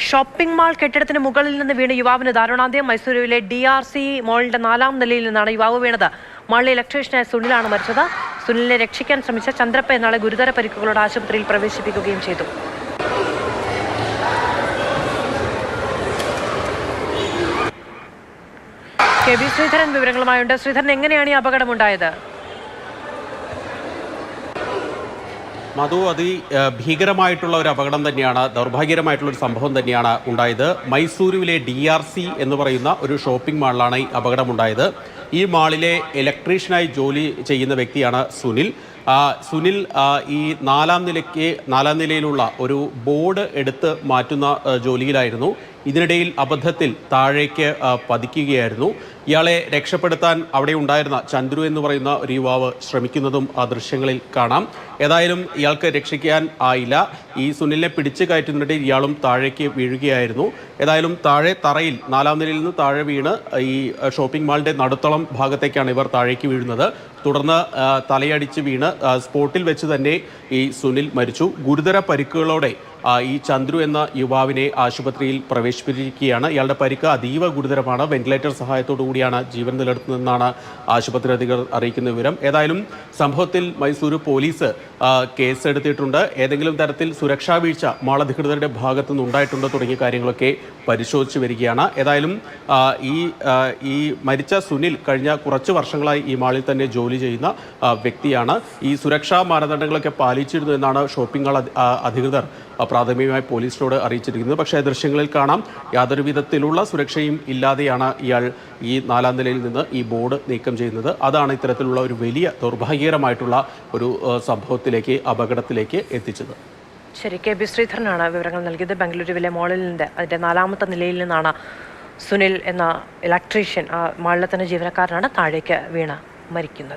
Shopping mall കെട്ടിടത്തിന് മുകളിൽ നിന്ന് വീണ് യുവാവിന് ദാരുണാന്ത്യം. മൈസൂരുവിലെ DRC മാളിന്റെ 4ാം നിലയിൽ നിന്നാണ് യുവാവ് വീണത്. മാളിലെ ഇലക്ട്രീഷ്യനായ സുനിലാണ് മരിച്ചത്. സുനിലിനെ രക്ഷിക്കാൻ ശ്രമിച്ച ചന്ദ്രപ്പ എന്നാളെ ഗുരുതര പരിക്കുകളോട് ആശുപത്രിയിൽ പ്രവേശിപ്പിക്കുകയും ചെയ്തു. KB ശ്രീധരൻ വിവരങ്ങളുമായുണ്ട്. ശ്രീധരൻ, എങ്ങനെയാണ് ഈ അപകടമുണ്ടായത്? മധു, ഭീകരമായിട്ടുള്ള ഒരു അപകടം തന്നെയാണ്, ദൗർഭാഗ്യകരമായിട്ടുള്ള ഒരു സംഭവം തന്നെയാണ് ഉണ്ടായത്. മൈസൂരുവിലെ DRC എന്ന് പറയുന്ന ഒരു ഷോപ്പിംഗ് മാളിലാണ് ഈ അപകടമുണ്ടായത്. ഈ മാളിലെ ഇലക്ട്രീഷ്യനായി ജോലി ചെയ്യുന്ന വ്യക്തിയാണ് സുനിൽ. ഈ 4ാം നിലയിലുള്ള ഒരു ബോർഡ് എടുത്ത് മാറ്റുന്ന ജോലിയിലായിരുന്നു. ഇതിനിടയിൽ അബദ്ധത്തിൽ താഴേക്ക് പതിക്കുകയായിരുന്നു. ഇയാളെ രക്ഷപ്പെടുത്താൻ അവിടെ ഉണ്ടായിരുന്ന ചന്ദ്രു എന്ന് പറയുന്ന ഒരു യുവാവ് ശ്രമിക്കുന്നതും ആ ദൃശ്യങ്ങളിൽ കാണാം. ഏതായാലും ഇയാൾക്ക് രക്ഷിക്കാൻ ആയില്ല. ഈ സുനിലിനെ പിടിച്ചു കയറ്റുന്നതിനിടയിൽ ഇയാളും താഴേക്ക് വീഴുകയായിരുന്നു. ഏതായാലും താഴെ തറയിൽ 4ാം നിലയിൽ നിന്ന് താഴെ വീണ് ഈ ഷോപ്പിംഗ് മാളിൻ്റെ നടുത്തളം ഭാഗത്തേക്കാണ് ഇവർ താഴേക്ക് വീഴുന്നത്. തുടർന്ന് തലയടിച്ച് വീണ് സ്പോട്ടിൽ വെച്ച് തന്നെ ഈ സുനിൽ മരിച്ചു. ഗുരുതര പരിക്കുകളോടെ ഈ ചന്ദ്രു എന്ന യുവാവിനെ ആശുപത്രിയിൽ പ്രവേശിപ്പിച്ചിരിക്കുകയാണ്. ഇയാളുടെ പരിക്ക് അതീവ ഗുരുതരമാണ്. വെന്റിലേറ്റർ സഹായത്തോടു കൂടിയാണ് ജീവൻ നിലനിർത്തുന്നതെന്നാണ് ആശുപത്രി അധികൃതർ അറിയിക്കുന്ന വിവരം. ഏതായാലും സംഭവത്തിൽ മൈസൂരു പോലീസ് കേസെടുത്തിട്ടുണ്ട്. ഏതെങ്കിലും തരത്തിൽ സുരക്ഷാ വീഴ്ച മാൾ അധികൃതരുടെ ഭാഗത്തു നിന്നുണ്ടായിട്ടുണ്ടോ തുടങ്ങിയ കാര്യങ്ങളൊക്കെ പരിശോധിച്ച് വരികയാണ്. ഏതായാലും ഈ മരിച്ച സുനിൽ കഴിഞ്ഞ കുറച്ച് വർഷങ്ങളായി ഈ മാളിൽ തന്നെ ജോലി ചെയ്യുന്ന വ്യക്തിയാണ്. ഈ സുരക്ഷാ മാനദണ്ഡങ്ങളൊക്കെ പാലിച്ചിരുന്നു എന്നാണ് ഷോപ്പിംഗ് മാൾ അധികൃതർ പ്രാഥമികമായി പോലീസിനോട് അറിയിച്ചിരിക്കുന്നത്. പക്ഷേ ദൃശ്യങ്ങളിൽ കാണാം, യാതൊരു വിധത്തിലുള്ള സുരക്ഷയും ഇല്ലാതെയാണ് ഇയാൾ ഈ 4ാം നിലയിൽ നിന്ന് ഈ ബോർഡ് നീക്കം ചെയ്യുന്നത്. അതാണ് ഇത്തരത്തിലുള്ള ഒരു വലിയ ദൗർഭാഗ്യകരമായിട്ടുള്ള ഒരു സംഭവത്തിലേക്ക്, അപകടത്തിലേക്ക് എത്തിച്ചത്. ശരി, KB ശ്രീധരനാണ് വിവരങ്ങൾ നൽകിയത്. ബംഗളൂരുവിലെ മാളിൽ നിന്ന് അതിൻ്റെ 4ാമത്തെ നിലയിൽ നിന്നാണ് സുനിൽ എന്ന ഇലക്ട്രീഷ്യൻ, മാളിലെ തന്നെ ജീവനക്കാരനാണ്, താഴേക്ക് വീണ് മരിക്കുന്നത്.